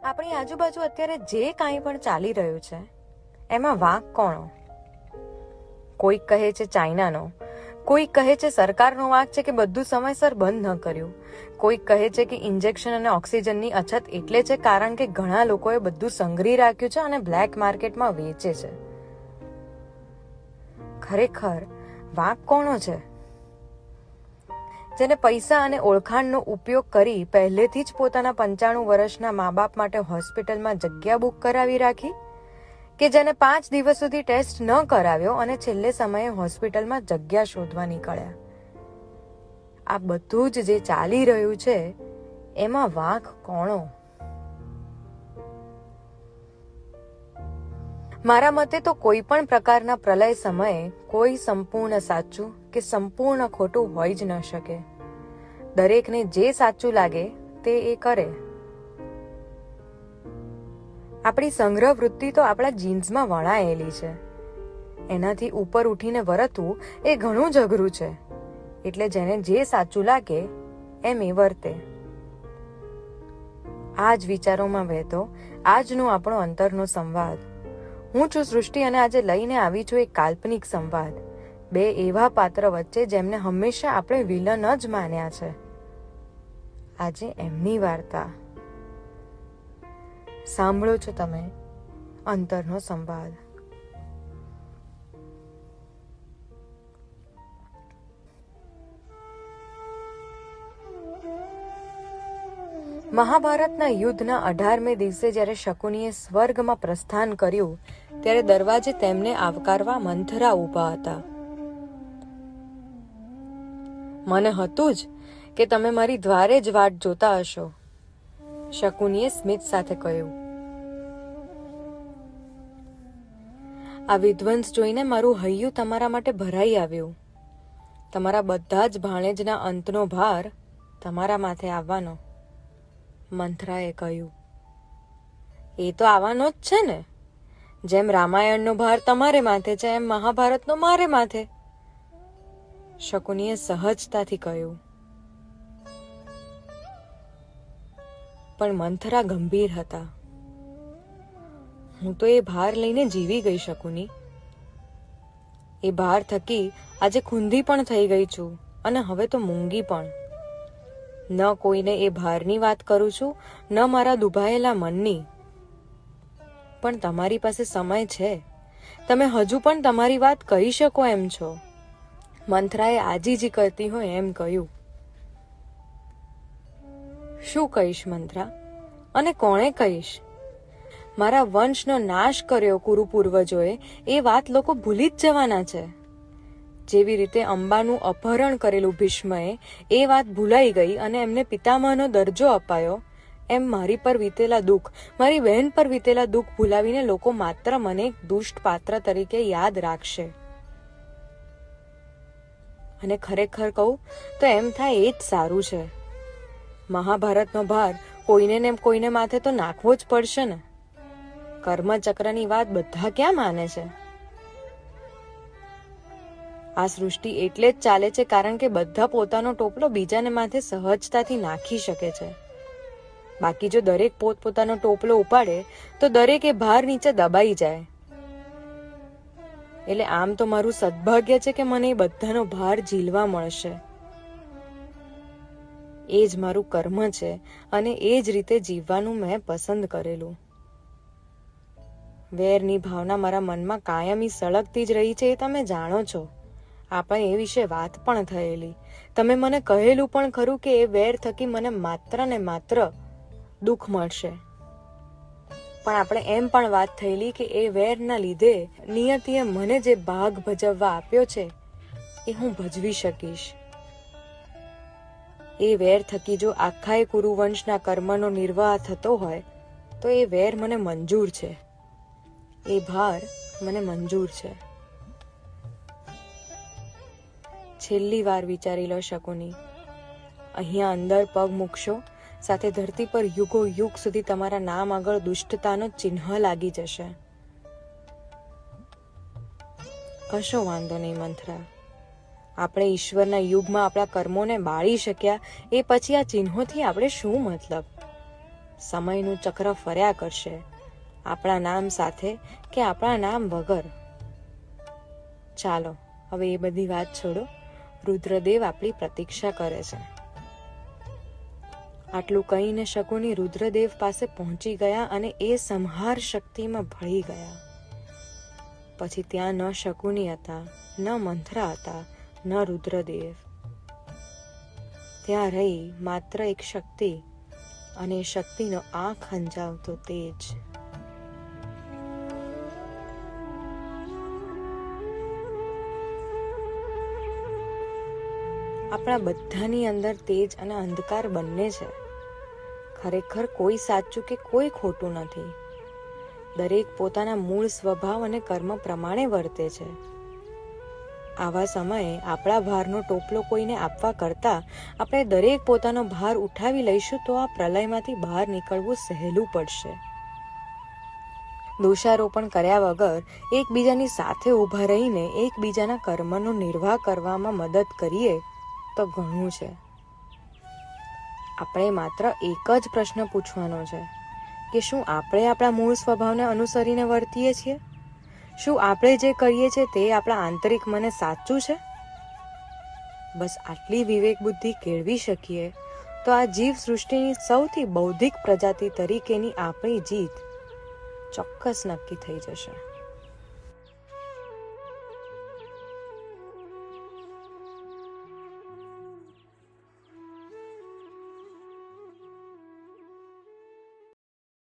આપણી આજુબાજુ અત્યારે જે કાંઈ પણ ચાલી રહ્યું છે એમાં વાંક કોનો? કોઈક કહે છે ચાઇનાનો, કોઈક કહે છે સરકારનો વાંક છે કે બધું સમયસર બંધ ન કર્યું, કોઈક કહે છે કે ઇન્જેક્શન અને ઓક્સિજનની અછત એટલે છે કારણ કે ઘણા લોકોએ બધું સંગ્રહી રાખ્યું છે અને બ્લેક માર્કેટમાં વેચે છે. ખરેખર વાંક કોનો છે? જેને પૈસા અને ઓળખાણનો ઉપયોગ કરી પહેલેથી જ પોતાના 95 વર્ષના મા બાપ માટે હોસ્પિટલમાં જગ્યા બુક કરાવી રાખી, કે જેને 5 દિવસ સુધી ટેસ્ટ ન કરાવ્યો અને છેલ્લે સમયે હોસ્પિટલમાં જગ્યા શોધવા નીકળ્યા. આ બધું જ જે ચાલી રહ્યું છે એમાં વાંક કોનો? મારા મતે તો કોઈ પણ પ્રકારના પ્રલય સમયે કોઈ સંપૂર્ણ સાચું કે સંપૂર્ણ ખોટું હોઈ જ ન શકે. દરેકને જે સાચું લાગે તે એ કરે. આપણી સંગ્રહ વૃત્તિ તો આપણા જીન્સમાં વણાયેલી છે. એનાથી ઉપર ઉઠીને વર્તવું એ ઘણું જ અઘરું છે. એટલે જેને જે સાચું લાગે એમ એ વર્તે. આ જ વિચારોમાં વહેતો આજનો આપણો અંતરનો સંવાદ. હું છું સૃષ્ટિ અને આજે લઈને આવી છું એક કાલ્પનિક સંવાદ. બે એવા પાત્ર વચ્ચે જેમને હંમેશા આપણે વિલન જ માન્યા છે. આજે એમની વાર્તા સાંભળો છો તમે અંતરનો સંવાદ. મહાભારતના યુદ્ધના 18મે દિવસે જ્યારે શકુનીએ સ્વર્ગમાં પ્રસ્થાન કર્યું ત્યારે દરવાજે તેમને આવકારવા મંથરા ઊભા હતા. મને હતું જ કે તમે મારી દ્વારે જ વાટ જોતા હશો, શકુનીએ સ્મિત સાથે કહ્યું. આ વિધ્વંસ જોઈને મારું હૈયું તમારા માટે ભરાઈ આવ્યું. તમારા બધા જ ભાણેજના અંતનો ભાર તમારા માથે આવવાનો, મંથરાએ કહ્યું. એ તો આવવાનો જ છે ને. જેમ રામાયણનો ભાર તમારે માથે છે એમ મહાભારતનો મારે માથે, શકુનીએ સહજતાથી કહ્યું. પણ મંથરા ગંભીર હતા. હું તો એ ભાર લઈને જીવી ગઈ શકુની. એ ભાર થકી આજે ખૂંધી પણ થઈ ગઈ છું અને હવે તો મૂંગી પણ. ન કોઈને એ ભારની વાત કરું છું, ન મારા દુભાયેલા મનની. પણ તમારી પાસે સમય છે. તમે હજુ પણ તમારી વાત કહી શકો એમ છો, મંથરાએ આજીજી કરતી હોય એમ કહ્યું. શું કહીશ મંથરા? અને કોણે કહીશ? મારા વંશનો નાશ કર્યો કુરુ પૂર્વજોએ એ વાત લોકો ભૂલી જ જવાના છે. જેવી રીતે અંબાનું અપહરણ કરેલું ભીષ્મએ એ વાત ભૂલાઈ ગઈ અને એમને પિતામહનો દરજ્જો અપાયો, એમ મારી પર વીતેલા દુઃખ, મારી બહેન પર વીતેલા દુઃખ ભૂલાવીને લોકો માત્ર મને એક દુષ્ટ પાત્ર તરીકે યાદ રાખશે. અને ખરેખર કહું તો એમ થાય એ જ સારું છે. મહાભારતનો ભાર કોઈને ને કોઈને માથે તો નાખવો જ પડશે ને. કર્મચક્રની વાત બધા ક્યાં માને છે? આ સૃષ્ટિ એટલે જ ચાલે છે કારણ કે બધા પોતાનો ટોપલો બીજાને માથે સહજતાથી નાખી શકે છે. બાકી જો દરેક પોતપોતાનો ટોપલો ઉપાડે તો દરેક એ ભાર નીચે દબાઈ જાય. એટલે આમ તો મારું સદભાગ્ય છે કે મને એ બધાનો ભાર ઝીલવા મળશે. એ જ મારું કર્મ છે અને એ જ રીતે જીવવાનું મેં પસંદ કરેલું. વેરની ભાવના મારા મનમાં કાયમી સળગતી જ રહી છે એ તમે જાણો છો. આપણે એ વિશે વાત પણ થયેલી. તમે મને કહેલું પણ ખરું કે એ વેર થકી મને માત્ર ને માત્ર દુઃખ મળશે. પણ આપણે એમ પણ વાત થયેલી કે એ વેરના લીધે નિયતિએ મને જે ભાગ ભજવવા આપ્યો છે એ હું ભજવી શકીશ. એ વેર થકી જો આખાય કુરુવંશના કર્મનો નિર્વાહ થતો હોય તો એ વેર મને મંજૂર છે. એ ભાર મને મંજૂર છે. છેલ્લી વાર વિચારી લો શકુની. અહીંયા અંદર પગ મૂકશો, સાથે ધરતી પર યુગો યુગ સુધી તમારા નામ આગળ દુષ્ટતાનો ચિહ્ન લાગી જશે. કશો વાંધો નહીં મંથરા. આપણે ઈશ્વરના યુગમાં આપણા કર્મોને બાળી શક્યા એ પછી આ ચિહ્નોથી આપણે શું મતલબ? સમયનું ચક્ર ફર્યા કરશે, આપણા નામ સાથે કે આપણા નામ વગર. ચાલો હવે એ બધી વાત છોડો, રુદ્રદેવ આપણી પ્રતીક્ષા કરે છે. આટલું કહીને શકુની રુદ્રદેવ પાસે પહોંચી ગયા અને એ સંહાર શક્તિમાં ભળી ગયા. પછી ત્યાં ન શકુની હતા, ન મંથરા હતા, ન રુદ્રદેવ. ત્યાં રહી માત્ર એક શક્તિ, અને શક્તિનો આંખ અંજાવતો તેજ. આપણા બધાની અંદર તેજ અને અંધકાર બંને છે. ખરેખર કોઈ સાચું કે કોઈ ખોટું નથી. દરેક પોતાના મૂળ સ્વભાવ અને કર્મ પ્રમાણે વર્તે છે. આવા સમયે આપણા ભારનો ટોપલો કોઈને આપવા કરતા આપણે દરેક પોતાનો ભાર ઉઠાવી લઈશું તો આ પ્રલયમાંથી બહાર નીકળવું સહેલું પડશે. દોષારોપણ કર્યા વગર એકબીજાની સાથે ઊભા રહીને એકબીજાના કર્મનો નિર્વાહ કરવામાં મદદ કરીએ તો ઘણું છે. આપણે માત્ર એક જ પ્રશ્ન પૂછવાનો છે કે શું આપણે આપણા મૂળ સ્વભાવને અનુસરીને વર્તીએ છીએ? શું આપણે જે કરીએ છીએ તે આપણા આંતરિક મને સાચું છે? બસ આટલી વિવેક બુદ્ધિ કેળવી શકીએ તો આ જીવ સૃષ્ટિની સૌથી બૌદ્ધિક પ્રજાતિ તરીકેની આપણી જીત ચોક્કસ નક્કી થઈ જશે.